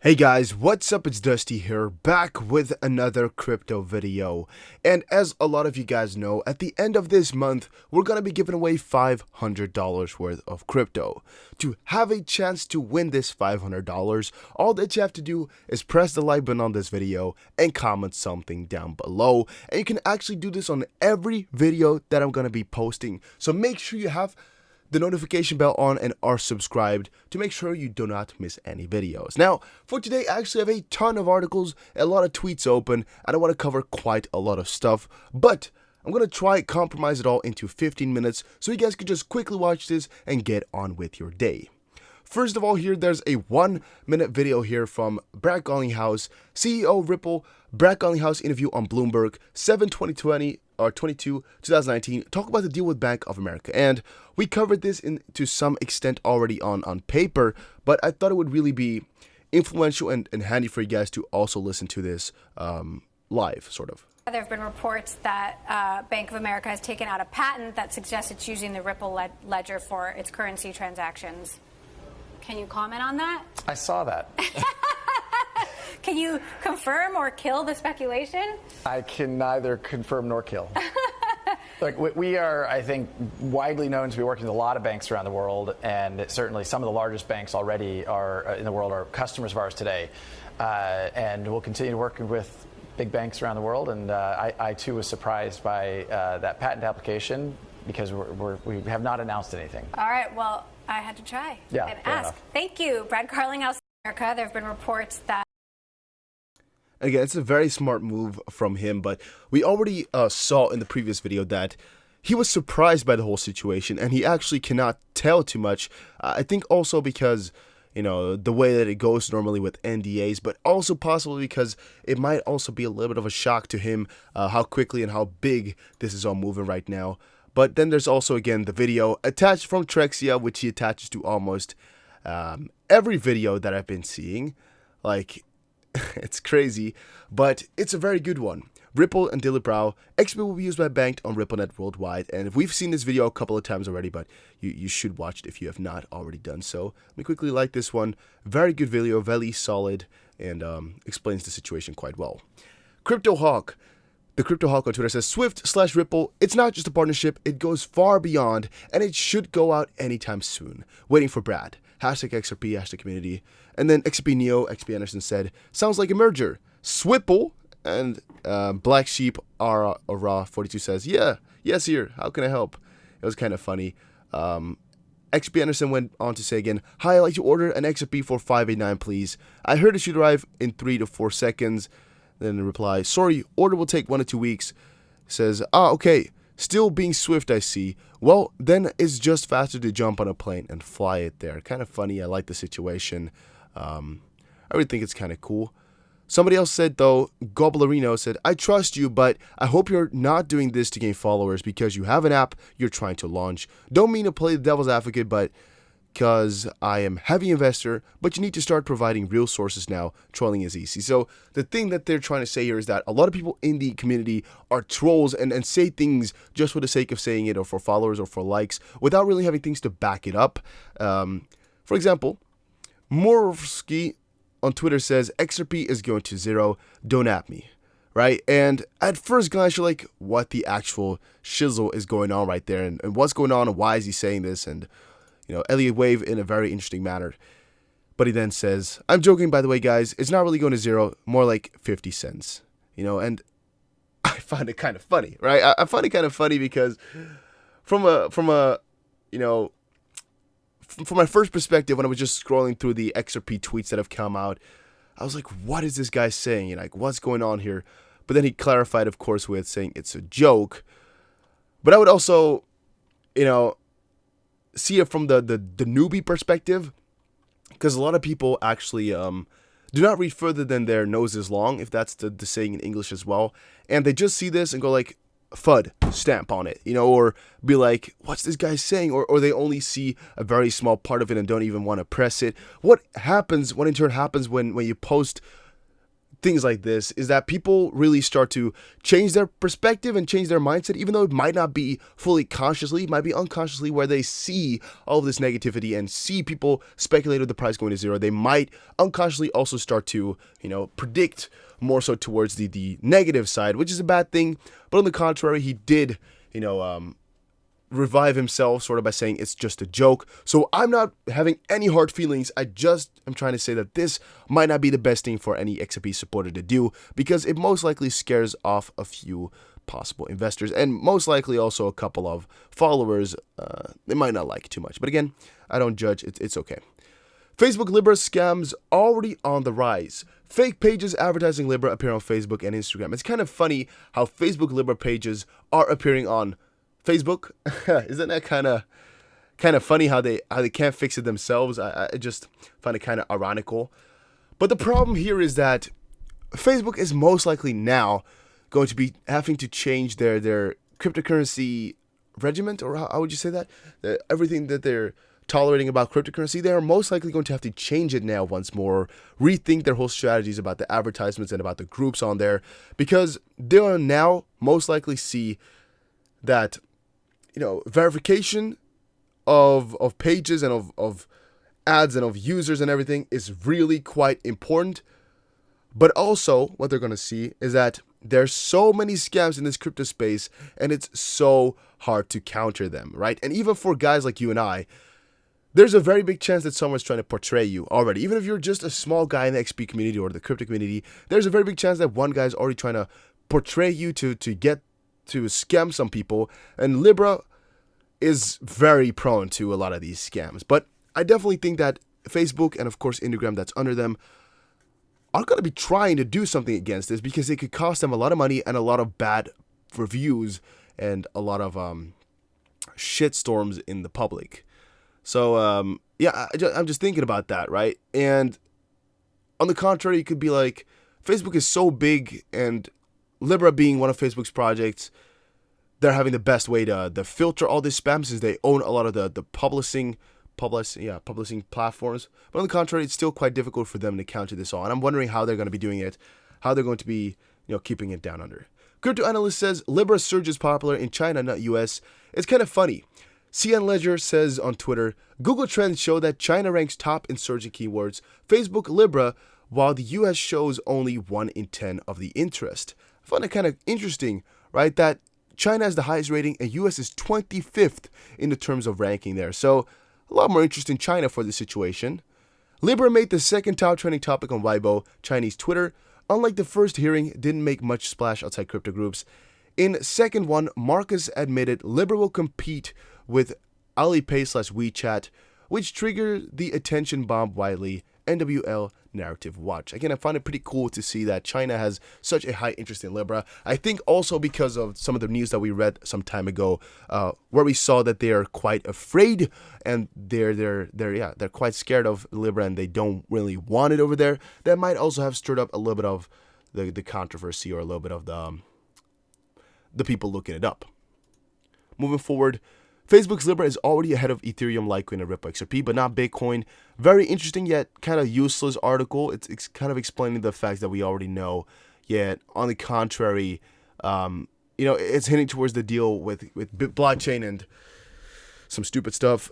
Hey guys, what's up? It's Dusty here, back with another crypto video. And as a lot of you guys know, at the end of this month, we're gonna be giving away $500 worth of crypto. To have a chance to win this $500, all that you have to do is press the like button on this video and comment something down below. And you can actually do this on every video that I'm gonna be posting. So make sure you have the notification bell on and are subscribed to make sure you do not miss any videos. Now, for today, I actually have a ton of articles, a lot of tweets open, and I want to cover quite a lot of stuff, but I'm going to try compromise it all into 15 minutes so you guys can just quickly watch this and get on with your day. First of all, here there's a 1-minute video here from Garlinghouse, CEO of Ripple. Garlinghouse interview on Bloomberg, 7/22/2019. Talk about the deal with Bank of America, and we covered this to some extent already on paper, but I thought it would really be influential and handy for you guys to also listen to this live, sort of. There have been reports that Bank of America has taken out a patent that suggests it's using the Ripple ledger for its currency transactions. Can you comment on that? I saw that. Can you confirm or kill the speculation? I can neither confirm nor kill. Look, we are, I think, widely known to be working with a lot of banks around the world, and certainly some of the largest banks already are in the world are customers of ours today. And we'll continue working with big banks around the world. And I too was surprised by that patent application because we have not announced anything. All right. Well, I had to try and ask. Enough. Thank you, Brad Garlinghouse, America. There have been reports that. Again, it's a very smart move from him, but we already saw in the previous video that he was surprised by the whole situation, and he actually cannot tell too much. I think also because, you know, the way that it goes normally with NDAs, but also possibly because it might also be a little bit of a shock to him how quickly and how big this is all moving right now. But then there's also, again, the video attached from Trexia, which he attaches to almost every video that I've been seeing. Like, it's crazy, but it's a very good one. Ripple and Libra, XRP will be used by banked on RippleNet worldwide, and we've seen this video a couple of times already, but you should watch it if you have not already done so. Let me quickly like this one. Very good video, very solid, and explains the situation quite well. Crypto Hawk. The Crypto Hawk on Twitter says, Swift/Ripple, it's not just a partnership, it goes far beyond, and it should go out anytime soon. Waiting for Brad. Hashtag XRP, hashtag community. And then XRP Neo, XP Anderson said, sounds like a merger. Swipple, and Black Sheep Raw 42 says, yes here, how can I help? It was kind of funny. XP Anderson went on to say again, hi, I'd like to order an XRP for 589 please. I heard it should arrive in 3 to 4 seconds. Then in reply, sorry, order will take 1 to 2 weeks. Says, okay, still being swift, I see. Well, then it's just faster to jump on a plane and fly it there. Kind of funny, I like the situation. I really think it's kind of cool. Somebody else said, though, Gobblerino said, I trust you, but I hope you're not doing this to gain followers because you have an app you're trying to launch. Don't mean to play the devil's advocate, but because I am heavy investor, but you need to start providing real sources now. Trolling is easy. So the thing that they're trying to say here is that a lot of people in the community are trolls and say things just for the sake of saying it or for followers or for likes without really having things to back it up. For example, Morovsky on Twitter says, XRP is going to zero, don't at me. Right? And at first glance, you're like, what the actual shizzle is going on right there? And what's going on and why is he saying this? And you know, Elliot Wave in a very interesting manner. But he then says, I'm joking, by the way, guys. It's not really going to zero, more like 50 cents. You know, and I find it kind of funny, right? I find it kind of funny because from my first perspective, when I was just scrolling through the XRP tweets that have come out, I was like, what is this guy saying? You know, like, what's going on here? But then he clarified, of course, with saying it's a joke. But I would also, you know, see it from the newbie perspective, because a lot of people actually do not read further than their nose is long, if that's the saying in English as well, and they just see this and go like, FUD, stamp on it, you know, or be like, what's this guy saying, or they only see a very small part of it and don't even want to press it. What in turn happens when you post things like this is that people really start to change their perspective and change their mindset, even though it might not be fully consciously, it might be unconsciously, where they see all of this negativity and see people speculate with the price going to zero. They might unconsciously also start to, predict more so towards the negative side, which is a bad thing. But on the contrary, he did, revive himself sort of by saying it's just a joke. So I'm not having any hard feelings. I'm trying to say that this might not be the best thing for any XRP supporter to do, because it most likely scares off a few possible investors and most likely also a couple of followers they might not like too much. But again, I don't judge. It's okay. Facebook Libra scams already on the rise. Fake pages advertising Libra appear on Facebook and Instagram. It's kind of funny how Facebook Libra pages are appearing on Facebook. Isn't that kind of funny how they can't fix it themselves? I just find it kind of ironical. But the problem here is that Facebook is most likely now going to be having to change their cryptocurrency regiment, or how would you say that? Everything that they're tolerating about cryptocurrency, they are most likely going to have to change it now once more, rethink their whole strategies about the advertisements and about the groups on there, because they'll now most likely see that verification of pages and of ads and of users and everything is really quite important. But also what they're going to see is that there's so many scams in this crypto space and it's so hard to counter them, right? And even for guys like you and I, there's a very big chance that someone's trying to portray you already. Even if you're just a small guy in the XP community or the crypto community, there's a very big chance that one guy's already trying to portray you to scam some people. And Libra is very prone to a lot of these scams. But I definitely think that Facebook and of course Instagram that's under them are going to be trying to do something against this, because it could cost them a lot of money and a lot of bad reviews and a lot of shitstorms in the public. So I'm just thinking about that, right? And on the contrary, it could be like Facebook is so big, and Libra being one of Facebook's projects, they're having the best way to filter all this spam, since they own a lot of the publishing platforms. But on the contrary, it's still quite difficult for them to counter this all. And I'm wondering how they're going to be doing it, how they're going to be keeping it down under. Crypto analyst says Libra surges popular in China, not US. It's kind of funny. CN Ledger says on Twitter, Google Trends show that China ranks top in surging keywords, Facebook Libra, while the US shows only 1 in 10 of the interest. I find it kind of interesting, right, that China has the highest rating and US is 25th in the terms of ranking there. So a lot more interest in China for this situation. Libra made the second top trending topic on Weibo, Chinese Twitter. Unlike the first hearing, didn't make much splash outside crypto groups. In second one, Marcus admitted Libra will compete with Alipay/WeChat, which triggered the attention bomb widely. NWL Narrative Watch. Again, I find it pretty cool to see that China has such a high interest in Libra. I think also because of some of the news that we read some time ago, where we saw that they are quite afraid and they're quite scared of Libra and they don't really want it over there. That might also have stirred up a little bit of the controversy, or a little bit of the people looking it up. Moving forward, Facebook's Libra is already ahead of Ethereum, Litecoin, and Ripple XRP, but not Bitcoin. Very interesting yet kind of useless article. It's kind of explaining the facts that we already know. Yet on the contrary, it's hinting towards the deal with blockchain and some stupid stuff.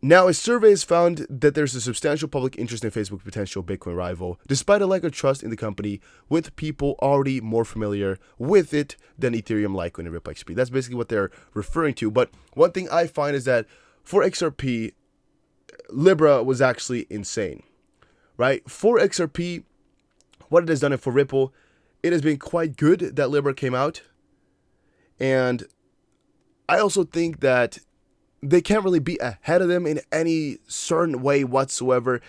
Now, a survey has found that there's a substantial public interest in Facebook's potential Bitcoin rival, despite a lack of trust in the company, with people already more familiar with it than Ethereum, Litecoin, and Ripple XRP. That's basically what they're referring to. But one thing I find is that for XRP, Libra was actually insane, right? For XRP, what it has done, and for Ripple, it has been quite good that Libra came out. And I also think that they can't really be ahead of them in any certain way whatsoever.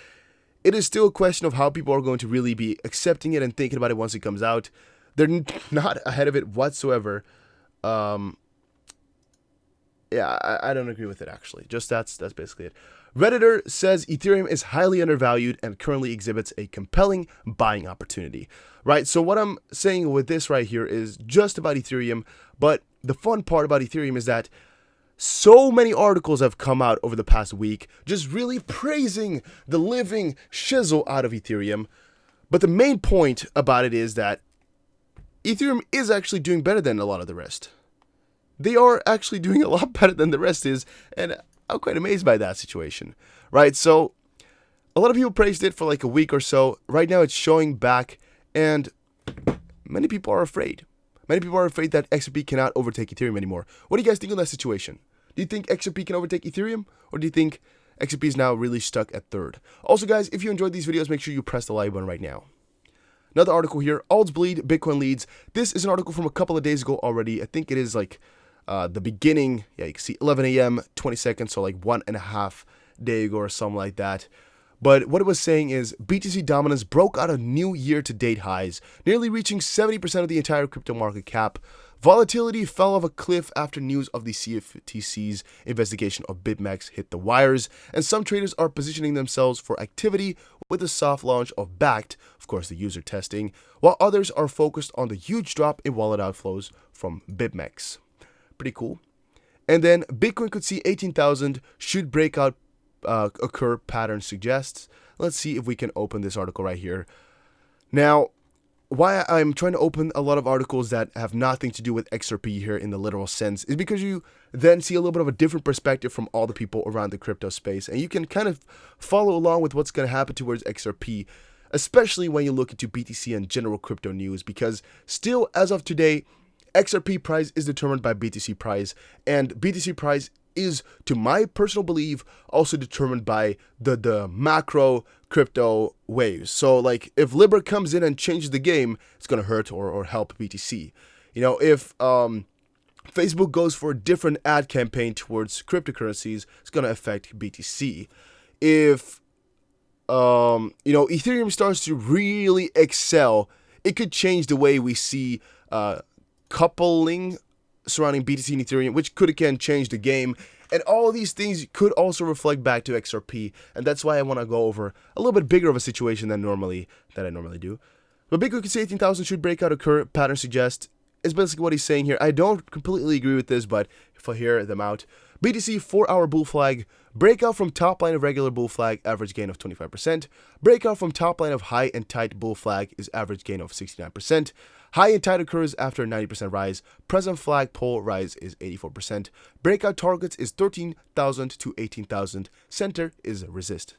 It is still a question of how people are going to really be accepting it and thinking about it once it comes out. They're not ahead of it whatsoever. I don't agree with it, actually. Just that's basically it. Redditor says Ethereum is highly undervalued and currently exhibits a compelling buying opportunity. Right, so what I'm saying with this right here is just about Ethereum, but the fun part about Ethereum is that so many articles have come out over the past week just really praising the living shizzle out of Ethereum. But the main point about it is that Ethereum is actually doing better than a lot of the rest. They are actually doing a lot better than the rest is, and I'm quite amazed by that situation, right? So a lot of people praised it for like a week or so. Right now it's showing back, and many people are afraid. Many people are afraid that XRP cannot overtake Ethereum anymore. What do you guys think of that situation? Do you think XRP can overtake Ethereum, or do you think XRP is now really stuck at third? Also, guys, if you enjoyed these videos, make sure you press the like button right now. Another article here, Alts Bleed, Bitcoin Leads. This is an article from a couple of days ago already. I think it is like the beginning. Yeah, you can see 11 a.m., 20 seconds, so like 1.5 days ago or something like that. But what it was saying is BTC dominance broke out of new year-to-date highs, nearly reaching 70% of the entire crypto market cap. Volatility fell off a cliff after news of the CFTC's investigation of BitMEX hit the wires, and some traders are positioning themselves for activity with the soft launch of Backed, of course the user testing, while others are focused on the huge drop in wallet outflows from BitMEX. Pretty cool. And then Bitcoin could see 18,000 should breakout occur pattern suggests. Let's see if we can open this article right here. Now, why I'm trying to open a lot of articles that have nothing to do with XRP here in the literal sense is because you then see a little bit of a different perspective from all the people around the crypto space, and you can kind of follow along with what's going to happen towards XRP, especially when you look into BTC and general crypto news, because still as of today, XRP price is determined by BTC price, and BTC price is, to my personal belief, also determined by the macro crypto waves. So like if Libra comes in and changes the game, it's going to hurt or help BTC. You know, if Facebook goes for a different ad campaign towards cryptocurrencies, it's going to affect BTC. If Ethereum starts to really excel, it could change the way we see coupling surrounding BTC and Ethereum, which could again change the game. And all of these things could also reflect back to XRP, and that's why I want to go over a little bit bigger of a situation than I normally do. But Bitcoin could say 18,000 should breakout occur, pattern suggest, is basically what he's saying here. I don't completely agree with this, but if I hear them out. BTC 4-hour bull flag, breakout from top line of regular bull flag, average gain of 25%. Breakout from top line of high and tight bull flag is average gain of 69%. High and tight occurs after a 90% rise. Present flag pole rise is 84%. Breakout targets is 13,000 to 18,000. Center is resist.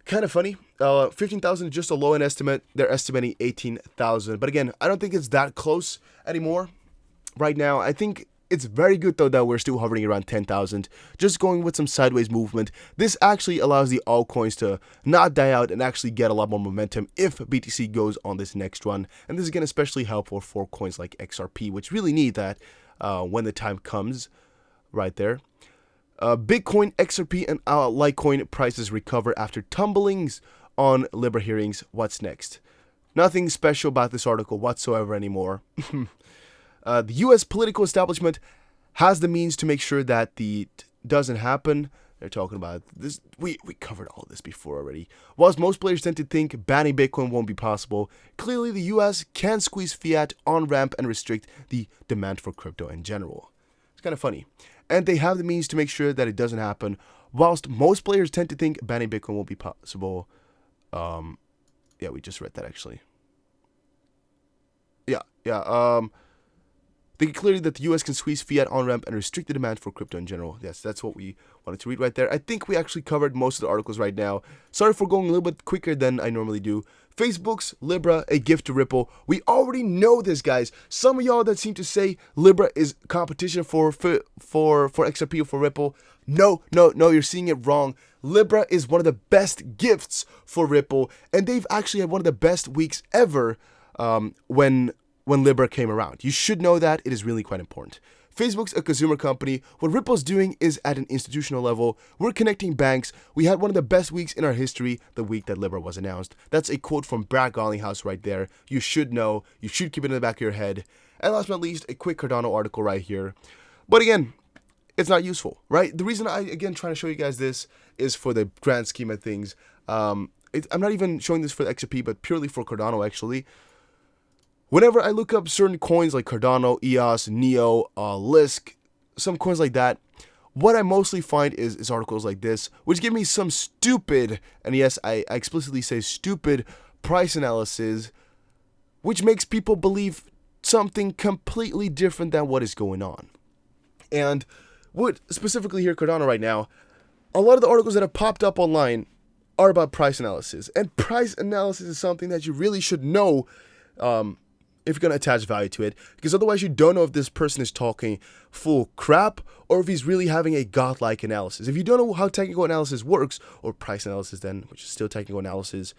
Kind of funny. 15,000 is just a low end estimate. They're estimating 18,000. But again, I don't think it's that close anymore right now. I think it's very good though that we're still hovering around 10,000, just going with some sideways movement. This actually allows the altcoins to not die out and actually get a lot more momentum if BTC goes on this next run. And this is again especially helpful for coins like XRP, which really need that when the time comes right there. Bitcoin, XRP, and Litecoin prices recover after tumblings on Libra hearings. What's next? Nothing special about this article whatsoever anymore. The U.S. political establishment has the means to make sure that doesn't happen. They're talking about this. We covered all this before already. Whilst most players tend to think banning Bitcoin won't be possible, clearly the U.S. can squeeze fiat on ramp and restrict the demand for crypto in general. It's kind of funny. And they have the means to make sure that it doesn't happen. Whilst most players tend to think banning Bitcoin won't be possible. Yeah, we just read that actually. Yeah. They clearly that the U.S. can squeeze fiat on-ramp and restrict the demand for crypto in general. Yes, that's what we wanted to read right there. I think we actually covered most of the articles right now. Sorry for going a little bit quicker than I normally do. Facebook's Libra, a gift to Ripple. We already know this, guys. Some of y'all that seem to say Libra is competition for XRP or for Ripple. No, you're seeing it wrong. Libra is one of the best gifts for Ripple, and they've actually had one of the best weeks ever when Libra came around. You should know that. It is really quite important. Facebook's a consumer company. What Ripple's doing is at an institutional level. We're connecting banks. We had one of the best weeks in our history the week that Libra was announced. That's a quote from Garlinghouse right there. You should know. You should keep it in the back of your head. And last but not least, a quick Cardano article right here. But again, it's not useful, right? The reason I, again, trying to show you guys this is for the grand scheme of things. I'm not even showing this for the XRP, but purely for Cardano, actually. Whenever I look up certain coins like Cardano, EOS, NEO, Lisk, some coins like that, what I mostly find is articles like this, which give me some stupid, and yes, I explicitly say stupid, price analysis, which makes people believe something completely different than what is going on. And what specifically here Cardano right now, a lot of the articles that have popped up online are about price analysis. And price analysis is something that you really should know if you're going to attach value to it, because otherwise you don't know if this person is talking full crap or if he's really having a godlike analysis. If you don't know how technical analysis works, or price analysis then, which is still technical analysis,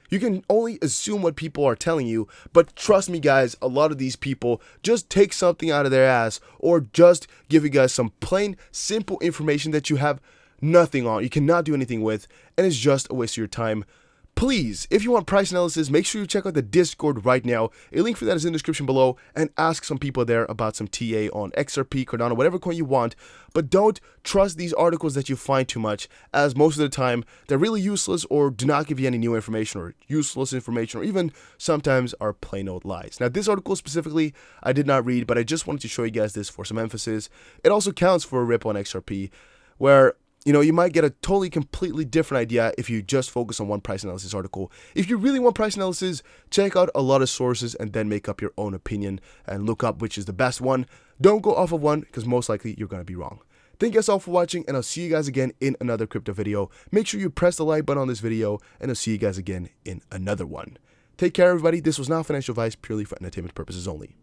you can only assume what people are telling you. But trust me guys, a lot of these people just take something out of their ass or just give you guys some plain simple information that you have nothing on, you cannot do anything with, and it's just a waste of your time. Please, if you want price analysis, make sure you check out the Discord right now. A link for that is in the description below, and ask some people there about some TA on XRP, Cardano, whatever coin you want. But don't trust these articles that you find too much, as most of the time they're really useless or do not give you any new information or useless information, or even sometimes are plain old lies. Now, this article specifically I did not read, but I just wanted to show you guys this for some emphasis. It also counts for a Ripple on XRP, where you might get a totally completely different idea if you just focus on one price analysis article. If you really want price analysis, check out a lot of sources and then make up your own opinion and look up which is the best one. Don't go off of one, because most likely you're going to be wrong. Thank you guys all for watching, and I'll see you guys again in another crypto video. Make sure you press the like button on this video, and I'll see you guys again in another one. Take care, everybody. This was not financial advice, purely for entertainment purposes only.